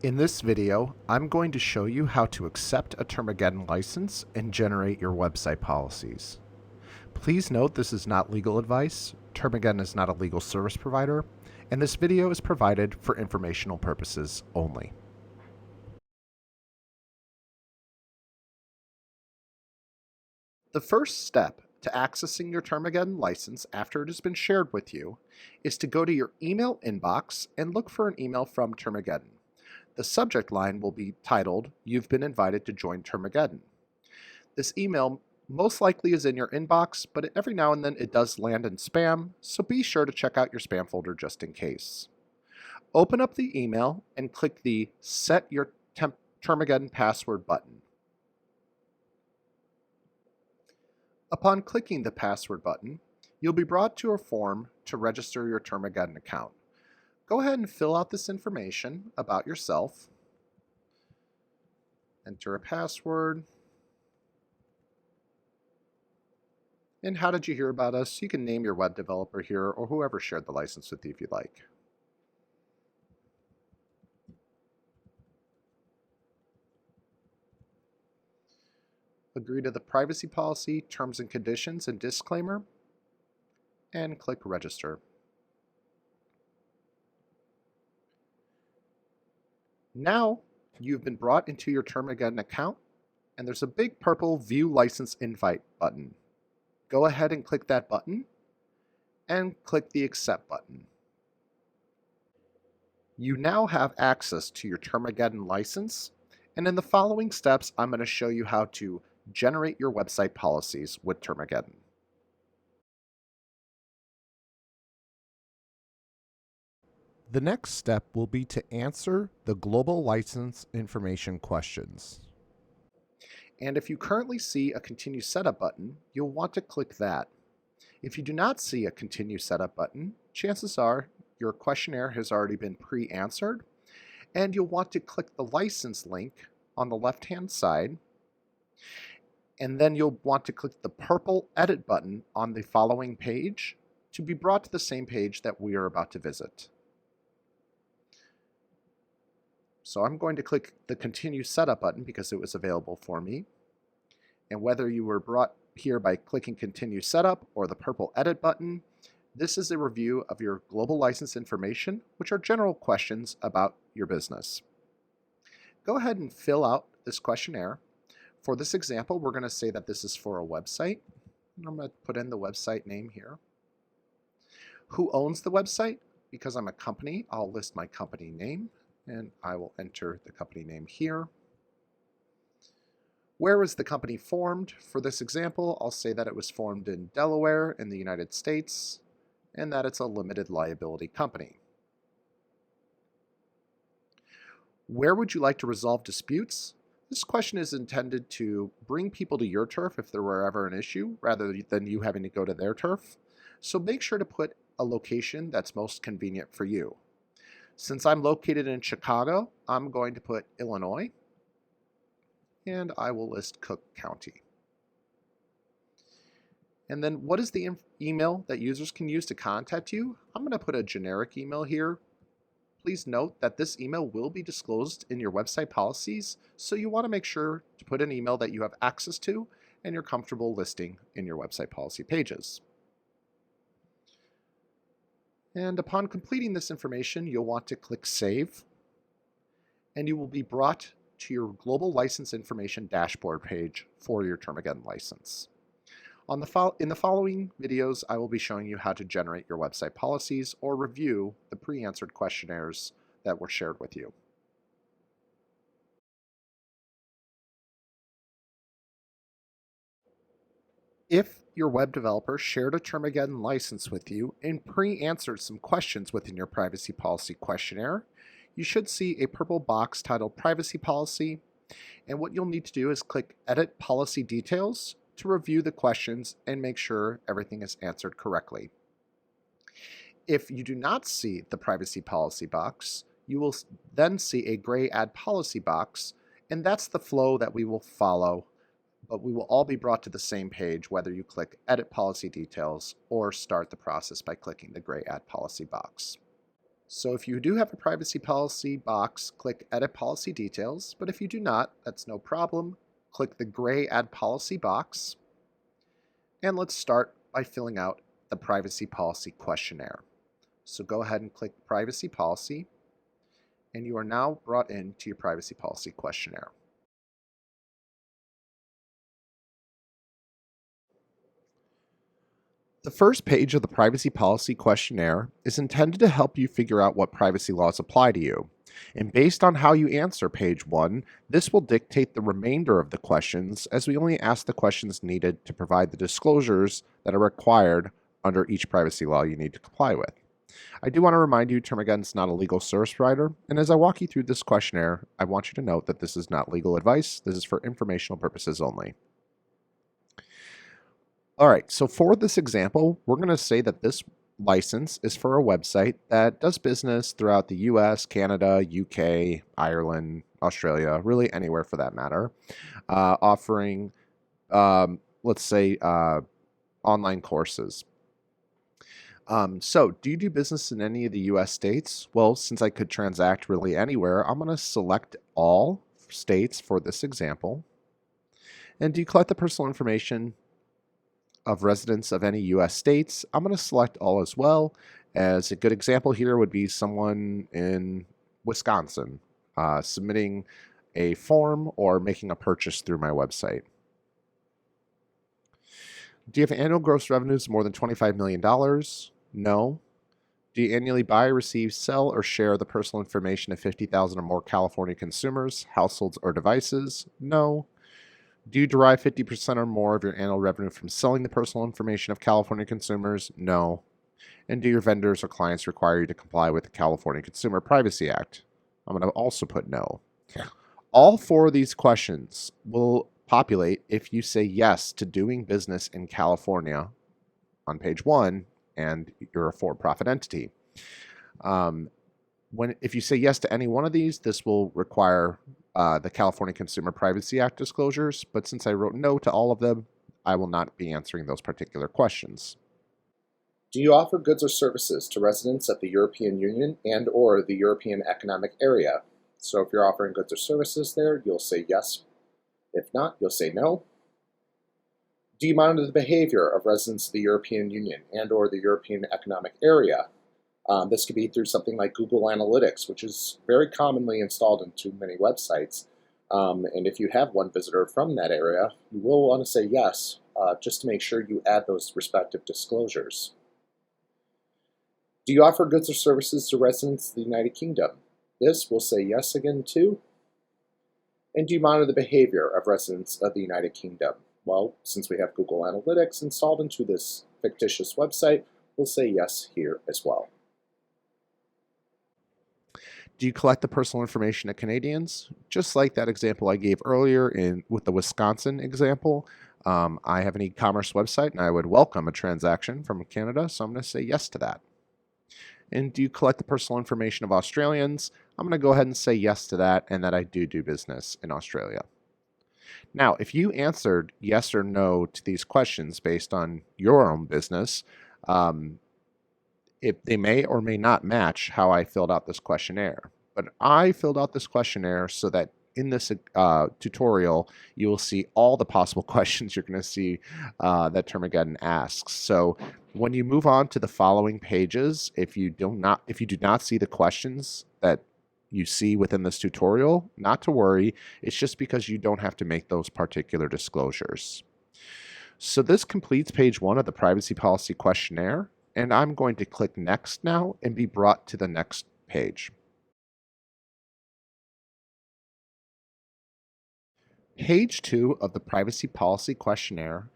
In this video, I'm going to show you how to accept a Termageddon license and generate your website policies. Please note this is not legal advice, Termageddon is not a legal service provider, and this video is provided for informational purposes only. The first step to accessing your Termageddon license after it has been shared with you is to go to your email inbox and look for an email from Termageddon. The subject line will be titled, "You've been invited to join Termageddon." This email most likely is in your inbox, but every now and then it does land in spam, so be sure to check out your spam folder just in case. Open up the email and click the Set Your Termageddon Password button. Upon clicking the password button, you'll be brought to a form to register your Termageddon account. Go ahead and fill out this information about yourself. Enter a password. And how did you hear about us? You can name your web developer here or whoever shared the license with you if you'd like. Agree to the privacy policy, terms and conditions, and disclaimer, and click Register. Now you've been brought into your Termageddon account, and there's a big purple View License Invite button. Go ahead and click that button, and click the Accept button. You now have access to your Termageddon license, and in the following steps, I'm going to show you how to generate your website policies with Termageddon. The next step will be to answer the global license information questions. And if you currently see a Continue Setup button, you'll want to click that. If you do not see a Continue Setup button, chances are your questionnaire has already been pre-answered, and you'll want to click the license link on the left-hand side, and then you'll want to click the purple Edit button on the following page to be brought to the same page that we are about to visit. So I'm going to click the Continue Setup button because it was available for me. And whether you were brought here by clicking Continue Setup or the purple Edit button, this is a review of your global license information, which are general questions about your business. Go ahead and fill out this questionnaire. For this example, we're going to say that this is for a website. I'm going to put in the website name here. Who owns the website? Because I'm a company, I'll list my company name, and I will enter the company name here. Where was the company formed? For this example, I'll say that it was formed in Delaware in the United States, and that it's a limited liability company. Where would you like to resolve disputes? This question is intended to bring people to your turf if there were ever an issue, rather than you having to go to their turf. So make sure to put a location that's most convenient for you. Since I'm located in Chicago, I'm going to put Illinois, and I will list Cook County. And then what is the email that users can use to contact you? I'm going to put a generic email here. Please note that this email will be disclosed in your website policies, so you want to make sure to put an email that you have access to and you're comfortable listing in your website policy pages. And upon completing this information, you'll want to click Save, and you will be brought to your Global License Information dashboard page for your Termageddon license. In the following videos, I will be showing you how to generate your website policies or review the pre-answered questionnaires that were shared with you. If your web developer shared a Termageddon license with you and pre-answered some questions within your privacy policy questionnaire, you should see a purple box titled Privacy Policy, and what you'll need to do is click Edit Policy Details to review the questions and make sure everything is answered correctly. If you do not see the Privacy Policy box, you will then see a gray Add Policy box, and that's the flow that we will follow, but we will all be brought to the same page whether you click Edit Policy Details or start the process by clicking the gray Add Policy box. So if you do have a privacy policy box, click Edit Policy Details, but if you do not, that's no problem. Click the gray Add Policy box, and let's start by filling out the privacy policy questionnaire. So go ahead and click Privacy Policy, and you are now brought into your privacy policy questionnaire. The first page of the privacy policy questionnaire is intended to help you figure out what privacy laws apply to you. And based on how you answer page 1, this will dictate the remainder of the questions, as we only ask the questions needed to provide the disclosures that are required under each privacy law you need to comply with. I do want to remind you, Termageddon is not a legal service provider, and as I walk you through this questionnaire, I want you to note that this is not legal advice. This is for informational purposes only. All right, so for this example, we're going to say that this license is for a website that does business throughout the US, Canada, UK, Ireland, Australia, really anywhere for that matter, offering, let's say, online courses. So do you do business in any of the US states? Well, since I could transact really anywhere, I'm going to select all states for this example. And do you collect the personal information of residents of any US states? I'm going to select all as well. As a good example here would be someone in Wisconsin submitting a form or making a purchase through my website. Do you have annual gross revenues of more than $25 million? No. Do you annually buy, receive, sell, or share the personal information of 50,000 or more California consumers, households, or devices? No. Do you derive 50% or more of your annual revenue from selling the personal information of California consumers? No. And do your vendors or clients require you to comply with the California Consumer Privacy Act? I'm going to also put no. All 4 of these questions will populate if you say yes to doing business in California on page 1 and you're a for-profit entity. If you say yes to any one of these, this will require the California Consumer Privacy Act disclosures, but since I wrote no to all of them, I will not be answering those particular questions. Do you offer goods or services to residents of the European Union and or the European Economic Area? So if you're offering goods or services there, you'll say yes. If not, you'll say no. Do you monitor the behavior of residents of the European Union and or the European Economic Area? This could be through something like Google Analytics, which is very commonly installed into many websites. And if you have one visitor from that area, you will want to say yes, just to make sure you add those respective disclosures. Do you offer goods or services to residents of the United Kingdom? This will say yes again too. And do you monitor the behavior of residents of the United Kingdom? Well, since we have Google Analytics installed into this fictitious website, we'll say yes here as well. Do you collect the personal information of Canadians? Just like that example I gave earlier with the Wisconsin example, I have an e-commerce website and I would welcome a transaction from Canada, so I'm going to say yes to that. And do you collect the personal information of Australians? I'm going to go ahead and say yes to that, and that I do business in Australia. Now, if you answered yes or no to these questions based on your own business, they may or may not match how I filled out this questionnaire. But I filled out this questionnaire so that in this tutorial, you will see all the possible questions you're going to see that Termageddon asks. So when you move on to the following pages, if you do not see the questions that you see within this tutorial, not to worry. It's just because you don't have to make those particular disclosures. So this completes page 1 of the privacy policy questionnaire, and I'm going to click next now and be brought to the next page. Page 2 of the privacy policy questionnaire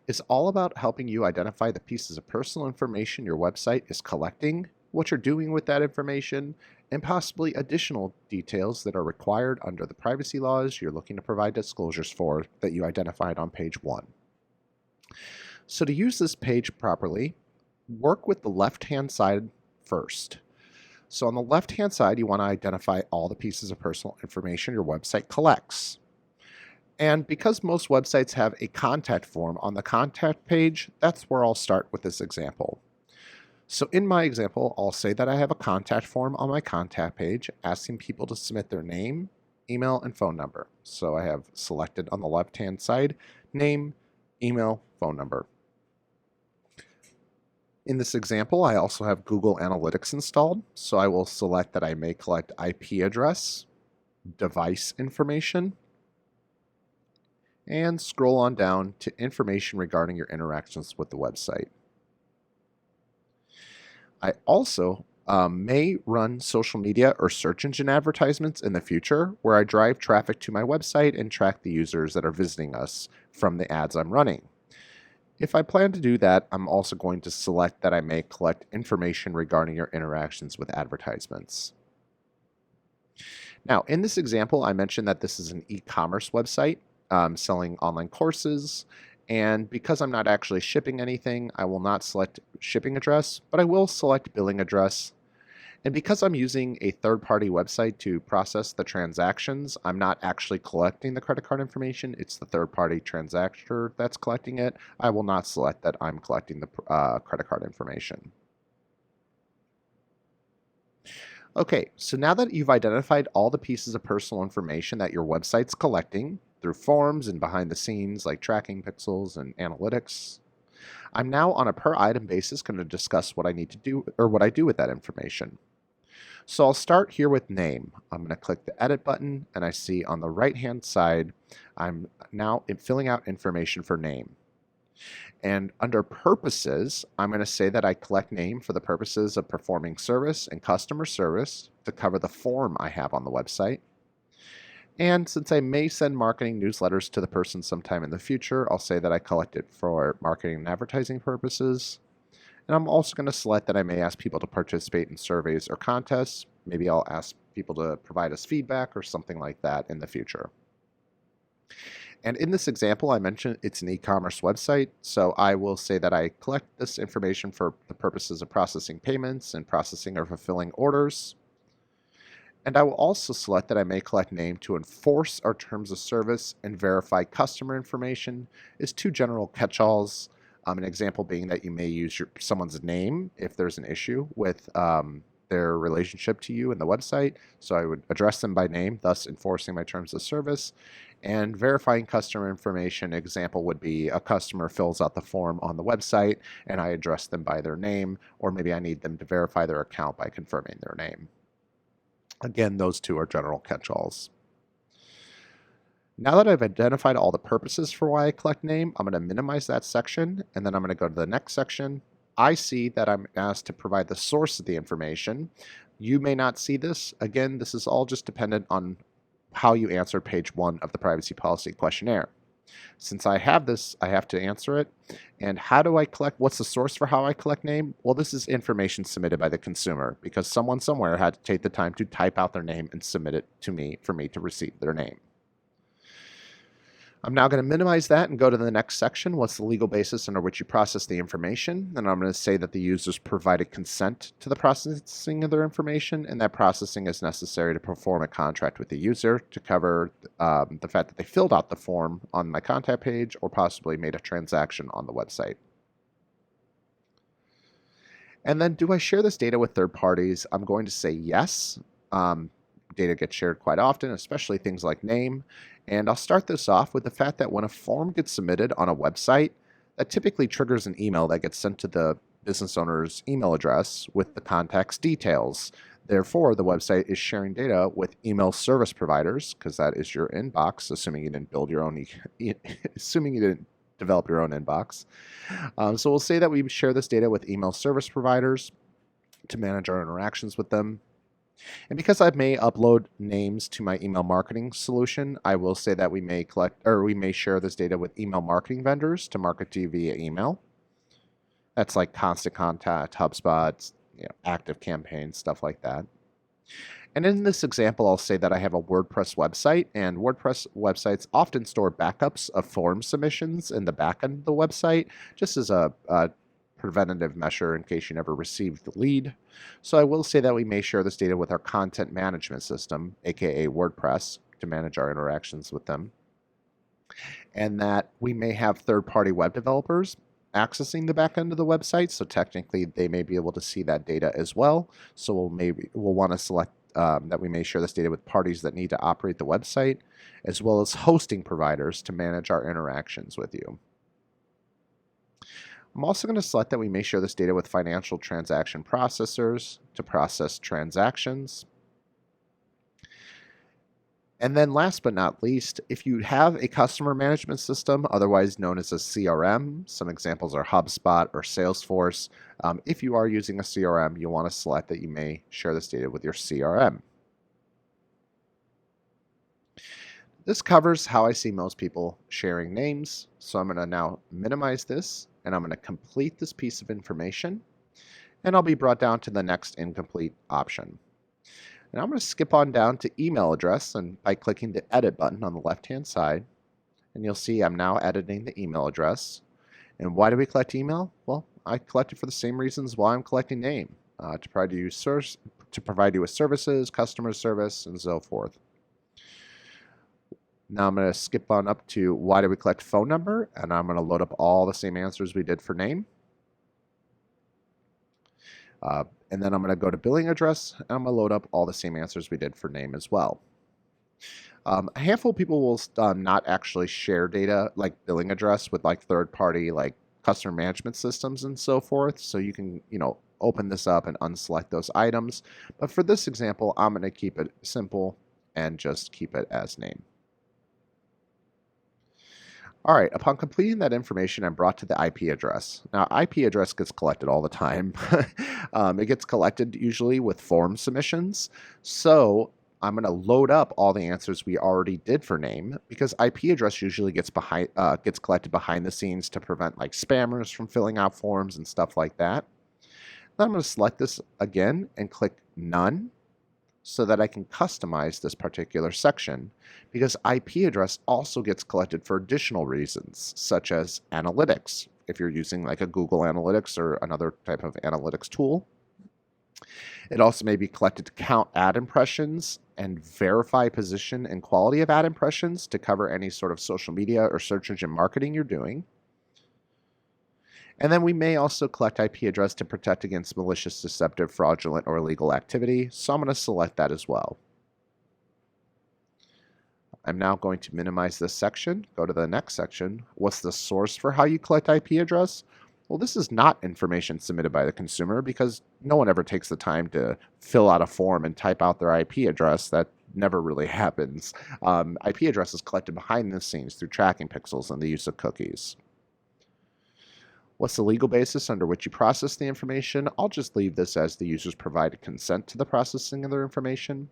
is all about helping you identify the pieces of personal information your website is collecting, what you're doing with that information, and possibly additional details that are required under the privacy laws you're looking to provide disclosures for that you identified on page 1. So to use this page properly, work with the left-hand side first. So on the left-hand side, you want to identify all the pieces of personal information your website collects. And because most websites have a contact form on the contact page, that's where I'll start with this example. So in my example, I'll say that I have a contact form on my contact page asking people to submit their name, email, and phone number. So I have selected on the left-hand side, name, email, phone number. In this example, I also have Google Analytics installed, so I will select that I may collect IP address, device information, and scroll on down to information regarding your interactions with the website. I also may run social media or search engine advertisements in the future where I drive traffic to my website and track the users that are visiting us from the ads I'm running. If I plan to do that, I'm also going to select that I may collect information regarding your interactions with advertisements. Now, in this example, I mentioned that this is an e-commerce website selling online courses. And because I'm not actually shipping anything, I will not select shipping address, but I will select billing address. And because I'm using a third-party website to process the transactions, I'm not actually collecting the credit card information. It's the third-party transactor that's collecting it. I will not select that I'm collecting the credit card information. Okay, so now that you've identified all the pieces of personal information that your website's collecting through forms and behind the scenes like tracking pixels and analytics, I'm now on a per item basis going to discuss what I need to do or what I do with that information. So I'll start here with name. I'm going to click the edit button and I see on the right hand side, I'm now filling out information for name. And under purposes, I'm going to say that I collect name for the purposes of performing service and customer service to cover the form I have on the website. And since I may send marketing newsletters to the person sometime in the future, I'll say that I collect it for marketing and advertising purposes. And I'm also going to select that I may ask people to participate in surveys or contests. Maybe I'll ask people to provide us feedback or something like that in the future. And in this example, I mentioned it's an e-commerce website, so I will say that I collect this information for the purposes of processing payments and processing or fulfilling orders. And I will also select that I may collect name to enforce our terms of service and verify customer information is two general catch-alls. An example being that you may use someone's name if there's an issue with their relationship to you in the website. So I would address them by name, thus enforcing my terms of service. And verifying customer information example would be a customer fills out the form on the website and I address them by their name, or maybe I need them to verify their account by confirming their name. Again, those two are general catch-alls. Now that I've identified all the purposes for why I collect name, I'm going to minimize that section, and then I'm going to go to the next section. I see that I'm asked to provide the source of the information. You may not see this. Again, this is all just dependent on how you answer page 1 of the privacy policy questionnaire. Since I have this, I have to answer it. And how do I collect? What's the source for how I collect name? Well, this is information submitted by the consumer because someone somewhere had to take the time to type out their name and submit it to me for me to receive their name. I'm now going to minimize that and go to the next section. What's the legal basis under which you process the information? And I'm going to say that the users provided consent to the processing of their information, and that processing is necessary to perform a contract with the user to cover the fact that they filled out the form on my contact page or possibly made a transaction on the website. And then do I share this data with third parties? I'm going to say yes. Data gets shared quite often, especially things like name. And I'll start this off with the fact that when a form gets submitted on a website, that typically triggers an email that gets sent to the business owner's email address with the contact's details. Therefore, the website is sharing data with email service providers, because that is your inbox, assuming you didn't build your own, assuming you didn't develop your own inbox. So we'll say that we share this data with email service providers to manage our interactions with them. And because I may upload names to my email marketing solution, I will say that we may collect or we may share this data with email marketing vendors to market to you via email. That's like Constant Contact, HubSpot, Active Campaign, stuff like that. And in this example, I'll say that I have a WordPress website, and WordPress websites often store backups of form submissions in the back end of the website, just as a preventative measure in case you never received the lead. So I will say that we may share this data with our content management system, aka WordPress, to manage our interactions with them. And that we may have third-party web developers accessing the back end of the website, so technically they may be able to see that data as well. So we'll want to select that we may share this data with parties that need to operate the website, as well as hosting providers to manage our interactions with you. I'm also going to select that we may share this data with financial transaction processors to process transactions. And then last but not least, if you have a customer management system, otherwise known as a CRM, some examples are HubSpot or Salesforce. If you are using a CRM, you'll want to select that you may share this data with your CRM. This covers how I see most people sharing names. So I'm going to now minimize this, and I'm going to complete this piece of information, and I'll be brought down to the next incomplete option. And I'm going to skip on down to email address, and by clicking the edit button on the left-hand side, and you'll see I'm now editing the email address. And why do we collect email? Well, I collect it for the same reasons why I'm collecting name, to provide you with services, customer service, and so forth. Now I'm going to skip on up to why do we collect phone number, and I'm going to load up all the same answers we did for name. And then I'm going to go to billing address, and I'm going to load up all the same answers we did for name as well. A handful of people will not actually share data like billing address with like third-party like customer management systems and so forth. So you can, open this up and unselect those items. But for this example, I'm going to keep it simple and just keep it as name. All right, upon completing that information, I'm brought to the IP address. Now, IP address gets collected all the time. It gets collected usually with form submissions. So I'm going to load up all the answers we already did for name, because IP address usually gets collected behind the scenes to prevent like spammers from filling out forms and stuff like that. Then I'm going to select this again and click None, so that I can customize this particular section, because IP address also gets collected for additional reasons, such as analytics, if you're using like a Google Analytics or another type of analytics tool. It also may be collected to count ad impressions and verify position and quality of ad impressions to cover any sort of social media or search engine marketing you're doing. And then we may also collect IP address to protect against malicious, deceptive, fraudulent, or illegal activity. So I'm going to select that as well. I'm now going to minimize this section, go to the next section. What's the source for how you collect IP address? Well, this is not information submitted by the consumer, because no one ever takes the time to fill out a form and type out their IP address. That never really happens. IP address is collected behind the scenes through tracking pixels and the use of cookies. What's the legal basis under which you process the information? I'll just leave this as the users provided consent to the processing of their information.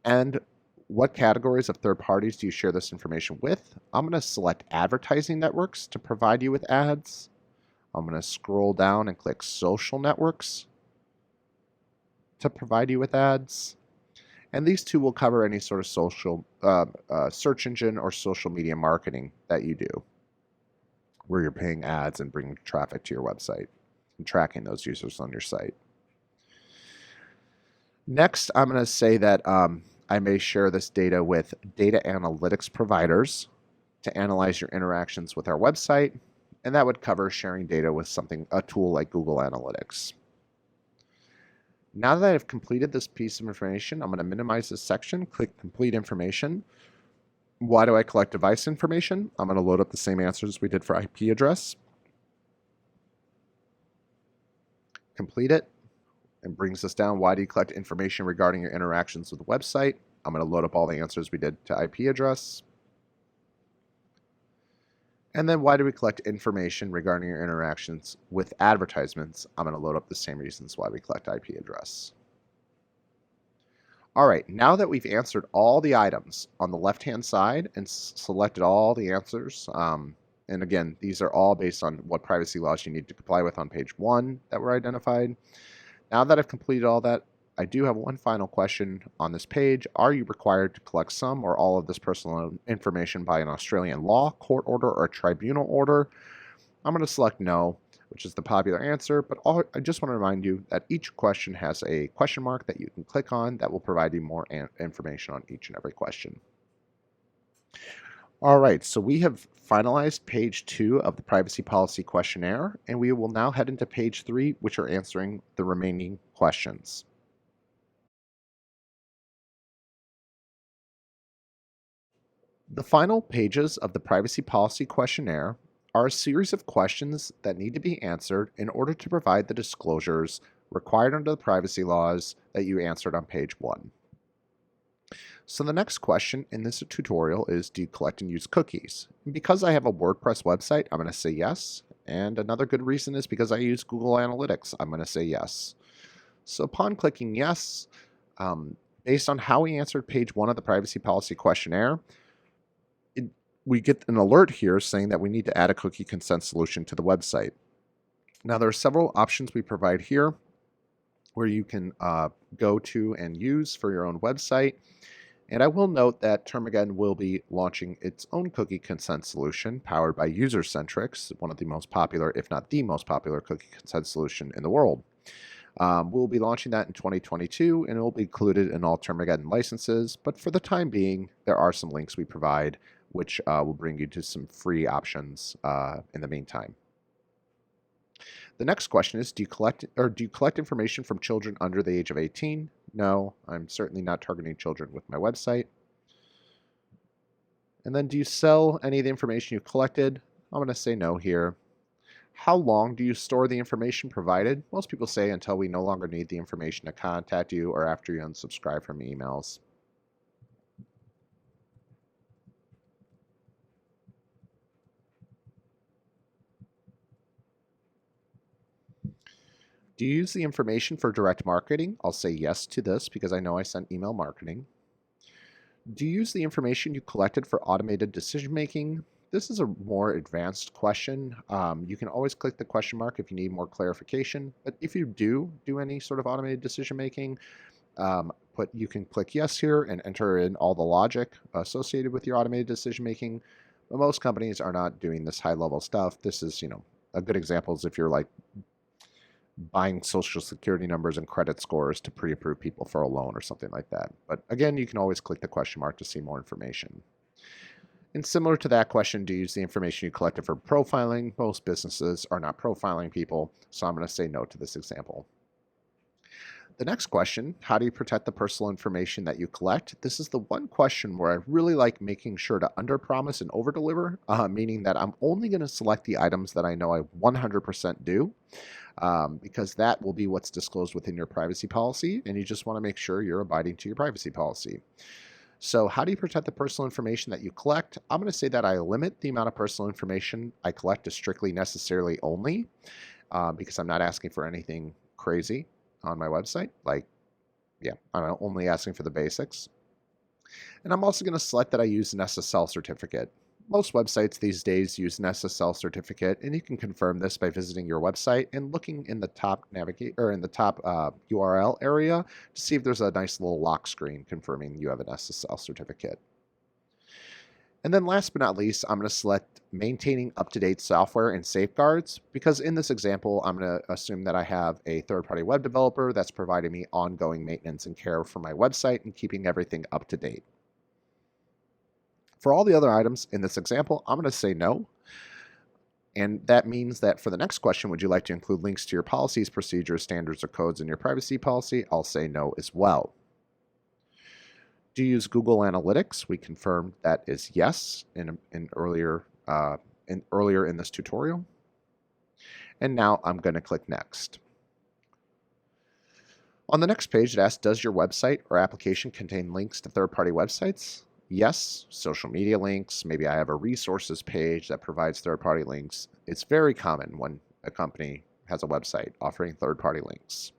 And what categories of third parties do you share this information with? I'm going to select advertising networks to provide you with ads. I'm going to scroll down and click social networks to provide you with ads. And these two will cover any sort of social search engine or social media marketing that you do, where you're paying ads and bringing traffic to your website and tracking those users on your site. Next, I'm going to say that I may share this data with data analytics providers to analyze your interactions with our website, and that would cover sharing data with a tool like Google Analytics. Now that I've completed this piece of information, I'm going to minimize this section, click Complete Information. Why do I collect device information? I'm going to load up the same answers we did for IP address. Complete it. And brings us down. Why do you collect information regarding your interactions with the website? I'm going to load up all the answers we did to IP address. And then why do we collect information regarding your interactions with advertisements? I'm going to load up the same reasons why we collect IP address. All right, now that we've answered all the items on the left-hand side and selected all the answers, and again, these are all based on what privacy laws you need to comply with on page 1 that were identified. Now that I've completed all that, I do have one final question on this page. Are you required to collect some or all of this personal information by an Australian law, court order, or tribunal order? I'm going to select no, which is the popular answer, but I just want to remind you that each question has a question mark that you can click on that will provide you more information on each and every question. All right, so we have finalized page 2 of the privacy policy questionnaire, and we will now head into page 3, which are answering the remaining questions. The final pages of the privacy policy questionnaire are a series of questions that need to be answered in order to provide the disclosures required under the privacy laws that you answered on page 1. So the next question in this tutorial is, do you collect and use cookies? And because I have a WordPress website, I'm going to say yes. And another good reason is because I use Google Analytics, I'm going to say yes. So upon clicking yes, based on how we answered page 1 of the privacy policy questionnaire, we get an alert here saying that we need to add a cookie consent solution to the website. Now there are several options we provide here where you can go to and use for your own website. And I will note that Termageddon will be launching its own cookie consent solution powered by User-Centrics, one of the most popular, if not the most popular cookie consent solution in the world. We'll be launching that in 2022, and it will be included in all Termageddon licenses. But for the time being, there are some links we provide, which will bring you to some free options in the meantime. The next question is, do you collect information from children under the age of 18? No, I'm certainly not targeting children with my website. And then, do you sell any of the information you collected? I'm going to say no here. How long do you store the information provided? Most people say until we no longer need the information to contact you or after you unsubscribe from emails. Do you use the information for direct marketing? I'll say yes to this because I know I sent email marketing. Do you use the information you collected for automated decision making? This is a more advanced question. You can always click the question mark if you need more clarification. But if you do any sort of automated decision making, you can click yes here and enter in all the logic associated with your automated decision making. But most companies are not doing this high level stuff. This is, a good example is if you're like buying social security numbers and credit scores to pre-approve people for a loan or something like that. But again, you can always click the question mark to see more information. And similar to that question, do you use the information you collected for profiling? Most businesses are not profiling people, so I'm going to say no to this example. The next question, how do you protect the personal information that you collect? This is the one question where I really like making sure to underpromise and overdeliver, meaning that I'm only going to select the items that I know I 100% do, because that will be what's disclosed within your privacy policy, and you just want to make sure you're abiding to your privacy policy. So how do you protect the personal information that you collect? I'm going to say that I limit the amount of personal information I collect to strictly necessarily only, because I'm not asking for anything crazy on my website. I'm only asking for the basics. And I'm also going to select that I use an SSL certificate. Most websites these days use an SSL certificate, and you can confirm this by visiting your website and looking in the top URL area to see if there's a nice little lock screen confirming you have an SSL certificate. And then last but not least, I'm going to select maintaining up-to-date software and safeguards, because in this example, I'm going to assume that I have a third-party web developer that's providing me ongoing maintenance and care for my website and keeping everything up to date. For all the other items in this example, I'm going to say no. And that means that for the next question, would you like to include links to your policies, procedures, standards, or codes in your privacy policy? I'll say no as well. Do you use Google Analytics? We confirmed that is yes earlier in this tutorial. And now I'm going to click next. On the next page, it asks, does your website or application contain links to third-party websites? Yes, social media links. Maybe I have a resources page that provides third-party links. It's very common when a company has a website offering third-party links.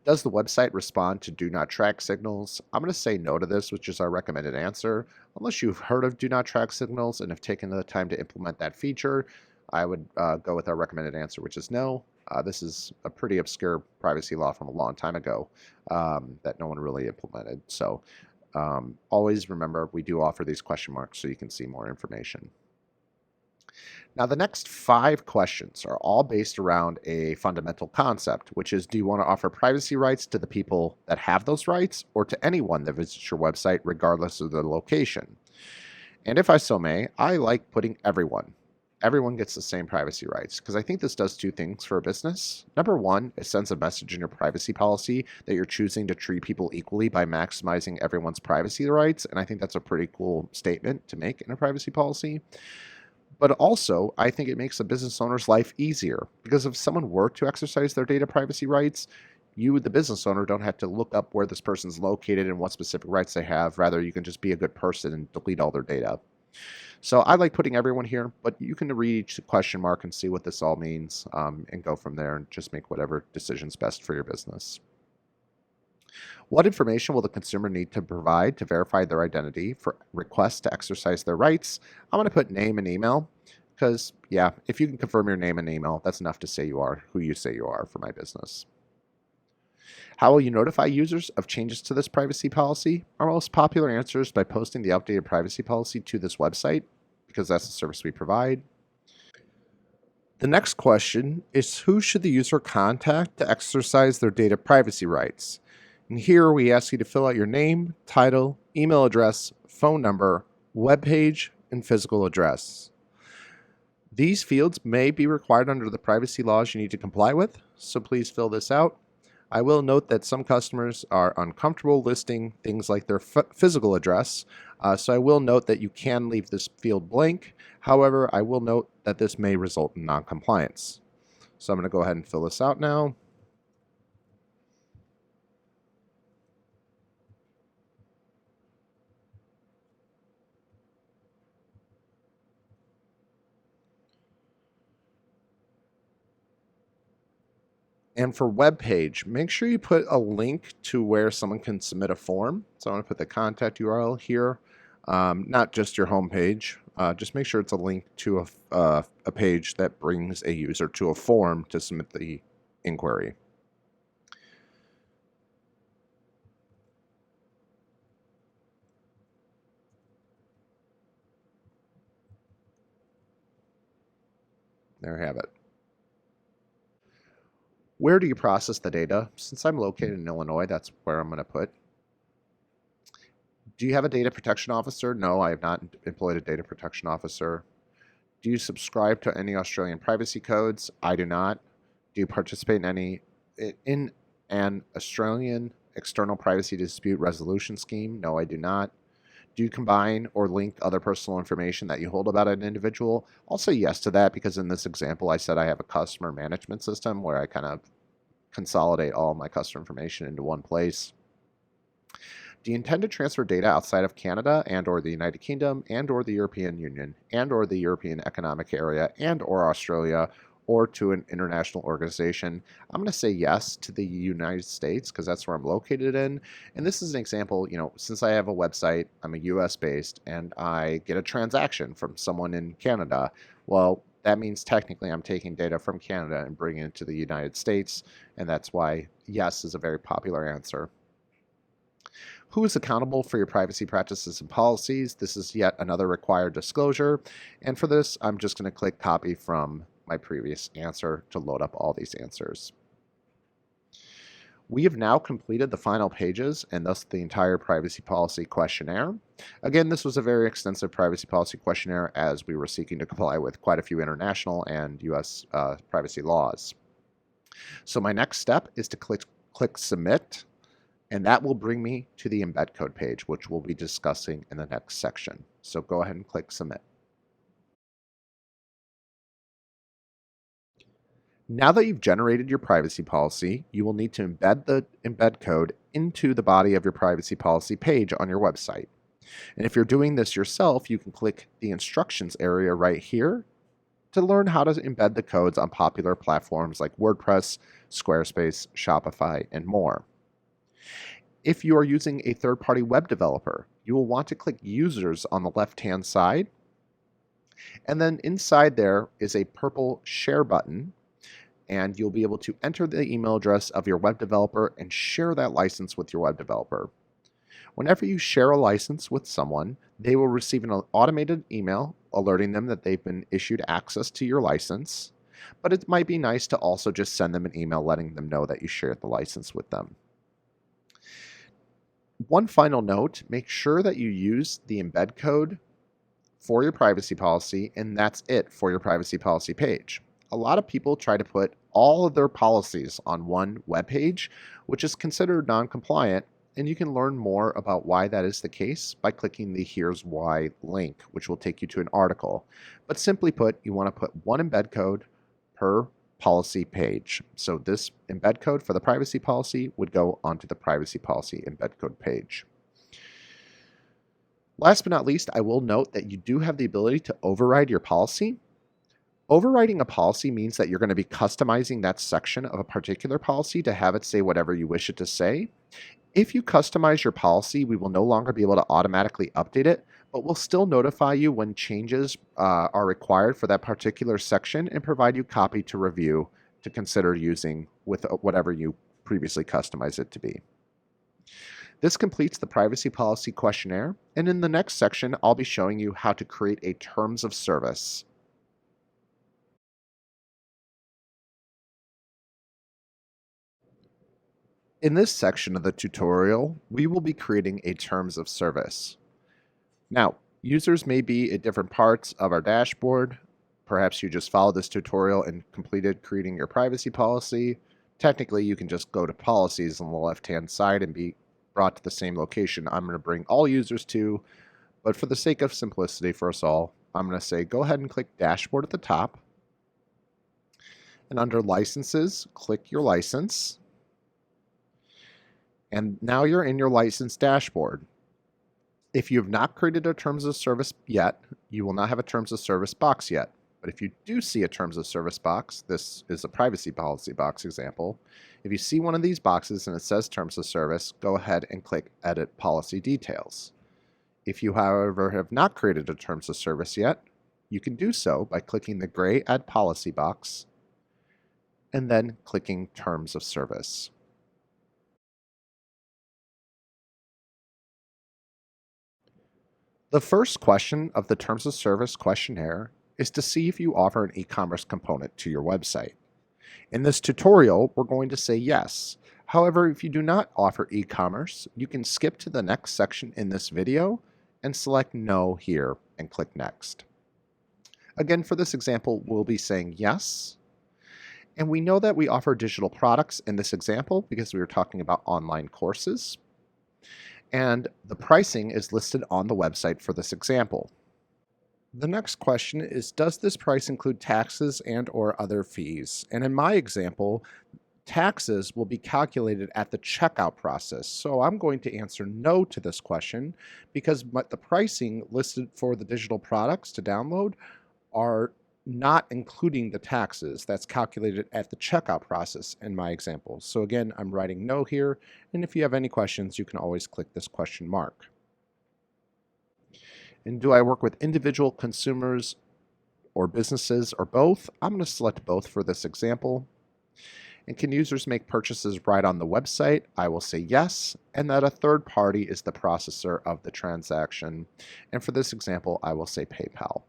Does the website respond to do not track signals? I'm going to say no to this, which is our recommended answer. Unless you've heard of do not track signals and have taken the time to implement that feature, I would go with our recommended answer, which is no. This is a pretty obscure privacy law from a long time ago that no one really implemented. So always remember, we do offer these question marks so you can see more information. Now, the next 5 questions are all based around a fundamental concept, which is, do you want to offer privacy rights to the people that have those rights or to anyone that visits your website, regardless of their location? And if I so may, I like putting everyone. Everyone gets the same privacy rights because I think this does two things for a business. Number one, it sends a message in your privacy policy that you're choosing to treat people equally by maximizing everyone's privacy rights. And I think that's a pretty cool statement to make in a privacy policy. But also, I think it makes a business owner's life easier because if someone were to exercise their data privacy rights, you, the business owner, don't have to look up where this person's located and what specific rights they have. Rather, you can just be a good person and delete all their data. So I like putting everyone here, but you can read each question mark and see what this all means and go from there and just make whatever decision's best for your business. What information will the consumer need to provide to verify their identity for requests to exercise their rights? I'm going to put name and email because, yeah, if you can confirm your name and email, that's enough to say you are who you say you are for my business. How will you notify users of changes to this privacy policy? Our most popular answer is by posting the updated privacy policy to this website because that's the service we provide. The next question is who should the user contact to exercise their data privacy rights? And here we ask you to fill out your name, title, email address, phone number, webpage, and physical address. These fields may be required under the privacy laws you need to comply with, so please fill this out. I will note that some customers are uncomfortable listing things like their physical address, so I will note that you can leave this field blank. However, I will note that this may result in non-compliance. So I'm going to go ahead and fill this out now. And for web page, make sure you put a link to where someone can submit a form. So I'm going to put the contact URL here, not just your home page. Just make sure it's a link to a page that brings a user to a form to submit the inquiry. There you have it. Where do you process the data? Since I'm located in Illinois, that's where I'm going to put. Do you have a data protection officer? No, I have not employed a data protection officer. Do you subscribe to any Australian privacy codes? I do not. Do you participate in an Australian external privacy dispute resolution scheme? No, I do not. Do you combine or link other personal information that you hold about an individual? I'll say yes to that because in this example, I said I have a customer management system where I kind of consolidate all my customer information into one place. Do you intend to transfer data outside of Canada and or the United Kingdom and or the European Union and or the European Economic Area and or Australia or to an international organization? I'm going to say yes to the United States because that's where I'm located in. And this is an example, since I have a website, I'm a US based and I get a transaction from someone in Canada. Well, that means technically I'm taking data from Canada and bringing it to the United States. And that's why yes is a very popular answer. Who is accountable for your privacy practices and policies? This is yet another required disclosure. And for this, I'm just going to click copy from my previous answer to load up all these answers. We have now completed the final pages and thus the entire privacy policy questionnaire. Again, this was a very extensive privacy policy questionnaire as we were seeking to comply with quite a few international and US privacy laws. So my next step is to click submit. And that will bring me to the embed code page, which we'll be discussing in the next section. So go ahead and click submit. Now that you've generated your privacy policy, you will need to embed the embed code into the body of your privacy policy page on your website. And if you're doing this yourself, you can click the instructions area right here to learn how to embed the codes on popular platforms like WordPress, Squarespace, Shopify, and more. If you are using a third-party web developer, you will want to click Users on the left-hand side. And then inside there is a purple Share button, and you'll be able to enter the email address of your web developer and share that license with your web developer. Whenever you share a license with someone, they will receive an automated email alerting them that they've been issued access to your license, but it might be nice to also just send them an email letting them know that you shared the license with them. One final note, make sure that you use the embed code for your privacy policy, and that's it for your privacy policy page. A lot of people try to put all of their policies on one web page, which is considered non-compliant, and you can learn more about why that is the case by clicking the Here's Why link, which will take you to an article. But simply put, you want to put one embed code per policy page. So this embed code for the privacy policy would go onto the privacy policy embed code page. Last but not least, I will note that you do have the ability to override your policy. Overriding a policy means that you're going to be customizing that section of a particular policy to have it say whatever you wish it to say. If you customize your policy, we will no longer be able to automatically update it, but we'll still notify you when changes are required for that particular section and provide you copy to review to consider using with whatever you previously customized it to be. This completes the privacy policy questionnaire, and in the next section, I'll be showing you how to create a terms of service. In this section of the tutorial, we will be creating a terms of service. Now, users may be at different parts of our dashboard. Perhaps you just followed this tutorial and completed creating your privacy policy. Technically, you can just go to policies on the left-hand side and be brought to the same location I'm going to bring all users to, but for the sake of simplicity for us all, I'm going to say go ahead and click Dashboard at the top, and under Licenses, click your license, and now you're in your license dashboard. If you have not created a Terms of Service yet, you will not have a Terms of Service box yet. But if you do see a Terms of Service box, this is a privacy policy box example. If you see one of these boxes and it says Terms of Service, go ahead and click Edit Policy Details. If you, however, have not created a Terms of Service yet, you can do so by clicking the gray Add Policy box and then clicking Terms of Service. The first question of the Terms of Service questionnaire is to see if you offer an e-commerce component to your website. In this tutorial, we're going to say yes. However, if you do not offer e-commerce, you can skip to the next section in this video and select no here and click next. Again, for this example, we'll be saying yes. And we know that we offer digital products in this example because we were talking about online courses. And the pricing is listed on the website for this example. The next question is, does this price include taxes and/or other fees? And in my example, taxes will be calculated at the checkout process. So I'm going to answer no to this question because the pricing listed for the digital products to download are not including the taxes. That's calculated at the checkout process in my example. So again, I'm writing no here, and if you have any questions, you can always click this question mark. And do I work with individual consumers or businesses or both? I'm going to select both for this example. And can users make purchases right on the website? I will say yes, and that a third party is the processor of the transaction. And for this example, I will say PayPal.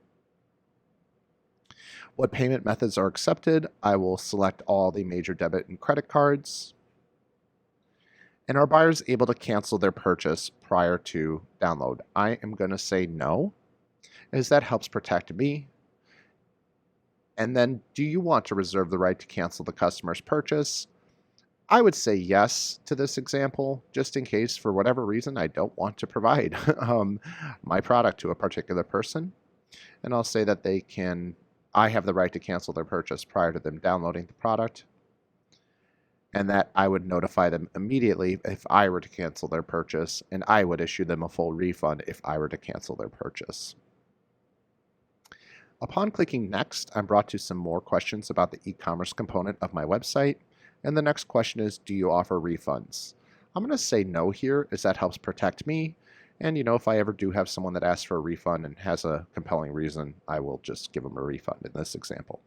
What payment methods are accepted? I will select all the major debit and credit cards. And are buyers able to cancel their purchase prior to download? I am going to say no, as that helps protect me. And then, do you want to reserve the right to cancel the customer's purchase? I would say yes to this example, just in case for whatever reason I don't want to provide my product to a particular person. And I'll say that I have the right to cancel their purchase prior to them downloading the product, and that I would notify them immediately if I were to cancel their purchase, and I would issue them a full refund if I were to cancel their purchase. Upon clicking Next, I'm brought to some more questions about the e-commerce component of my website, and the next question is, do you offer refunds? I'm going to say no here, as that helps protect me. And if I ever do have someone that asks for a refund and has a compelling reason, I will just give them a refund in this example.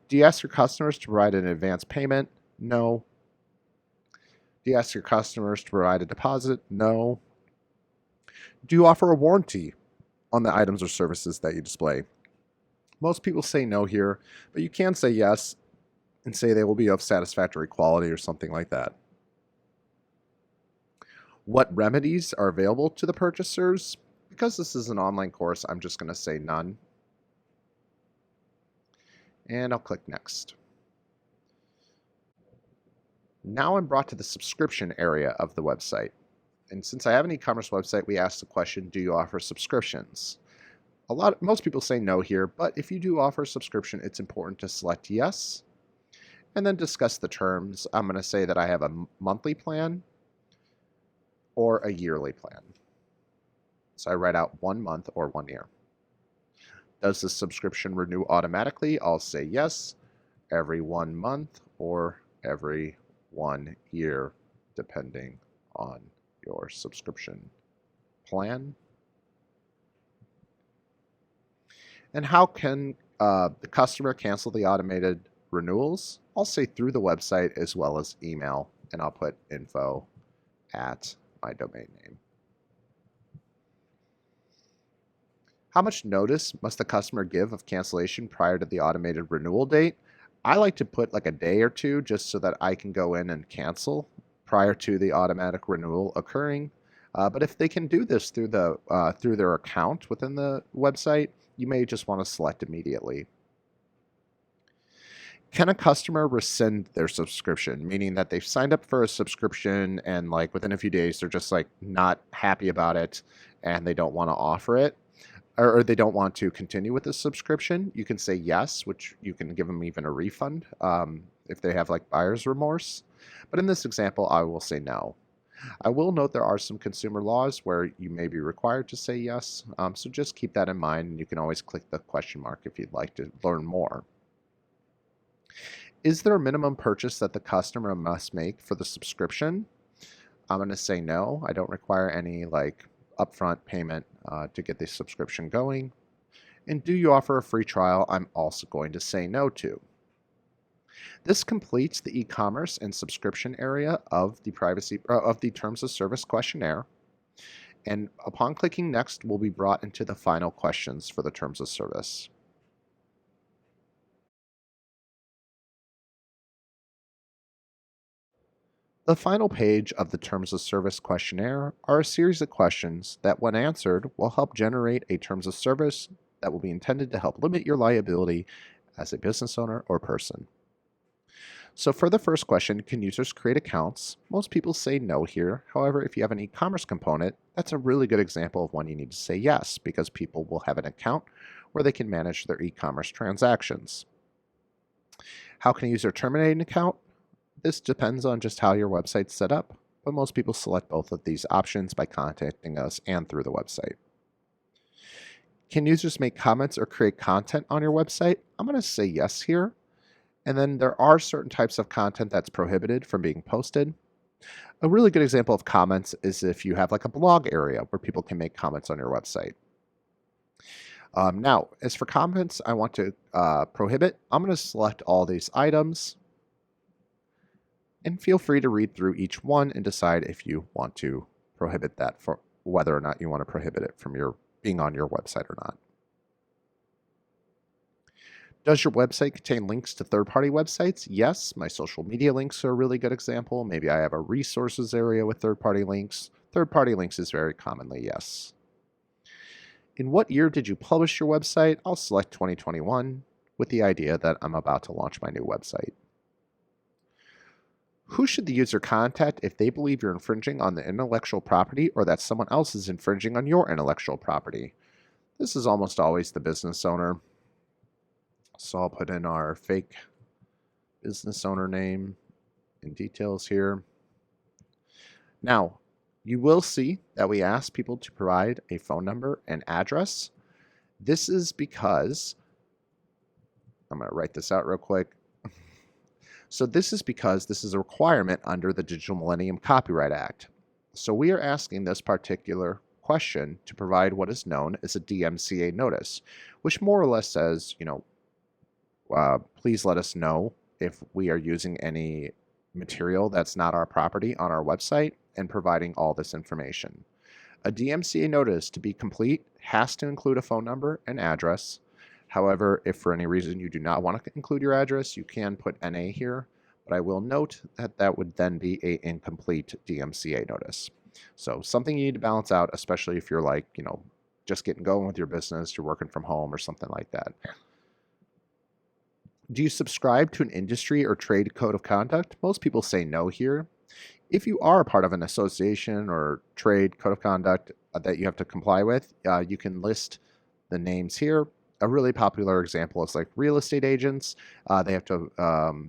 Do you ask your customers to provide an advance payment? No. Do you ask your customers to provide a deposit? No. Do you offer a warranty on the items or services that you display? Most people say no here, but you can say yes and say they will be of satisfactory quality or something like that. What remedies are available to the purchasers? Because this is an online course, I'm just going to say none. And I'll click next. Now I'm brought to the subscription area of the website. And since I have an e-commerce website, we ask the question, do you offer subscriptions? Most people say no here, but if you do offer a subscription, it's important to select yes, and then discuss the terms. I'm going to say that I have a monthly plan or a yearly plan. So I write out 1 month or 1 year. Does the subscription renew automatically? I'll say yes, every 1 month or every 1 year, depending on your subscription plan. And how can the customer cancel the automated renewals? I'll say through the website as well as email, and I'll put info at my domain name. How much notice must the customer give of cancellation prior to the automated renewal date? I like to put like a day or two just so that I can go in and cancel prior to the automatic renewal occurring. But if they can do this through their account within the website, you may just want to select immediately. Can a customer rescind their subscription, meaning that they've signed up for a subscription and like within a few days they're just like not happy about it and they don't want to offer it, or they don't want to continue with the subscription? You can say yes, which you can give them even a refund if they have like buyer's remorse. But in this example, I will say no. I will note there are some consumer laws where you may be required to say yes, so just keep that in mind, and you can always click the question mark if you'd like to learn more. Is there a minimum purchase that the customer must make for the subscription? I'm going to say no. I don't require any like upfront payment to get the subscription going. And do you offer a free trial? I'm also going to say no to. This completes the e-commerce and subscription area of the terms of service questionnaire. And upon clicking next, we'll be brought into the final questions for the terms of service. The final page of the Terms of Service questionnaire are a series of questions that, when answered, will help generate a terms of service that will be intended to help limit your liability as a business owner or person. So for the first question, can users create accounts? Most people say no here. However, if you have an e-commerce component, that's a really good example of when you need to say yes, because people will have an account where they can manage their e-commerce transactions. How can a user terminate an account? This depends on just how your website's set up, but most people select both of these options by contacting us and through the website. Can users make comments or create content on your website? I'm going to say yes here. And then there are certain types of content that's prohibited from being posted. A really good example of comments is if you have like a blog area where people can make comments on your website. Now, as for comments I want to prohibit, I'm going to select all these items. And feel free to read through each one and decide if you want to prohibit that, for whether or not you want to prohibit it from being on your website or not. Does your website contain links to third-party websites? Yes, my social media links are a really good example. Maybe I have a resources area with third-party links. Third-party links is very commonly yes. In what year did you publish your website? I'll select 2021 with the idea that I'm about to launch my new website. Who should the user contact if they believe you're infringing on the intellectual property or that someone else is infringing on your intellectual property? This is almost always the business owner. So I'll put in our fake business owner name and details here. Now, you will see that we ask people to provide a phone number and address. This is because, I'm going to write this out real quick. So this is because this is a requirement under the Digital Millennium Copyright Act. So we are asking this particular question to provide what is known as a DMCA notice, which more or less says, please let us know if we are using any material that's not our property on our website and providing all this information. A DMCA notice, to be complete, has to include a phone number and address. However, if for any reason you do not want to include your address, you can put NA here, but I will note that that would then be an incomplete DMCA notice. So something you need to balance out, especially if you're like, just getting going with your business, you're working from home or something like that. Do you subscribe to an industry or trade code of conduct? Most people say no here. If you are a part of an association or trade code of conduct that you have to comply with, you can list the names here. A really popular example is like real estate agents. They have to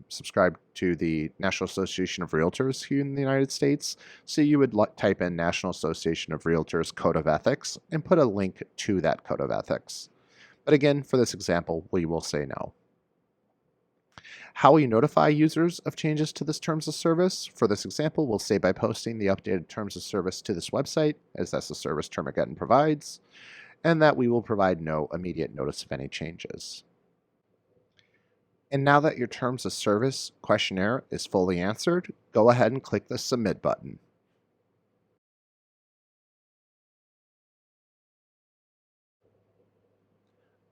subscribe to the National Association of Realtors here in the United States. So you would type in National Association of Realtors Code of Ethics and put a link to that code of ethics. But again, for this example, we will say no. How will you notify users of changes to this terms of service? For this example, we'll say by posting the updated terms of service to this website, as that's the service Termageddon provides, and that we will provide no immediate notice of any changes. And now that your terms of service questionnaire is fully answered, go ahead and click the Submit button.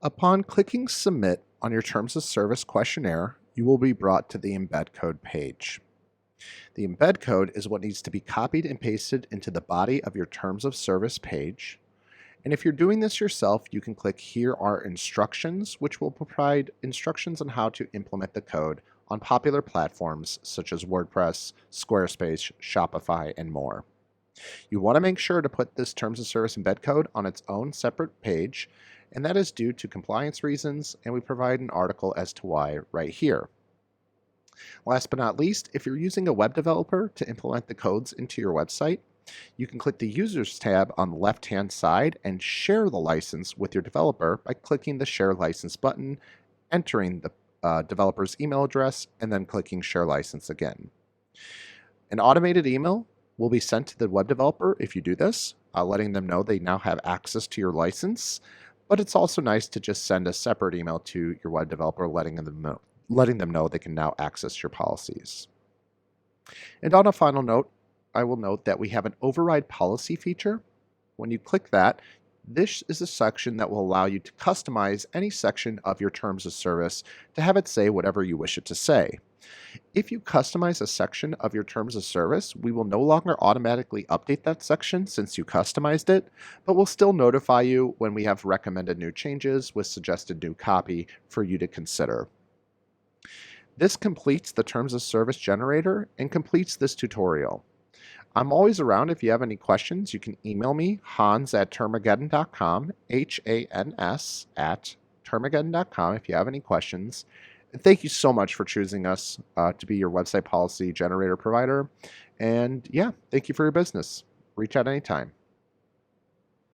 Upon clicking Submit on your terms of service questionnaire, you will be brought to the embed code page. The embed code is what needs to be copied and pasted into the body of your terms of service page. And if you're doing this yourself, you can click Here Are Instructions, which will provide instructions on how to implement the code on popular platforms such as WordPress, Squarespace, Shopify, and more. You want to make sure to put this terms of service embed code on its own separate page, and that is due to compliance reasons, and we provide an article as to why right here. Last but not least, if you're using a web developer to implement the codes into your website, you can click the Users tab on the left-hand side and share the license with your developer by clicking the Share License button, entering the developer's email address, and then clicking Share License again. An automated email will be sent to the web developer if you do this, letting them know they now have access to your license, but it's also nice to just send a separate email to your web developer letting them know they can now access your policies. And on a final note, I will note that we have an override policy feature. When you click that, this is a section that will allow you to customize any section of your terms of service to have it say whatever you wish it to say. If you customize a section of your terms of service, we will no longer automatically update that section since you customized it, but we'll still notify you when we have recommended new changes with suggested new copy for you to consider. This completes the terms of service generator and completes this tutorial. I'm always around if you have any questions. You can email me, hans@termageddon.com, HANS@termageddon.com if you have any questions. And thank you so much for choosing us to be your website policy generator provider. And yeah, thank you for your business. Reach out anytime.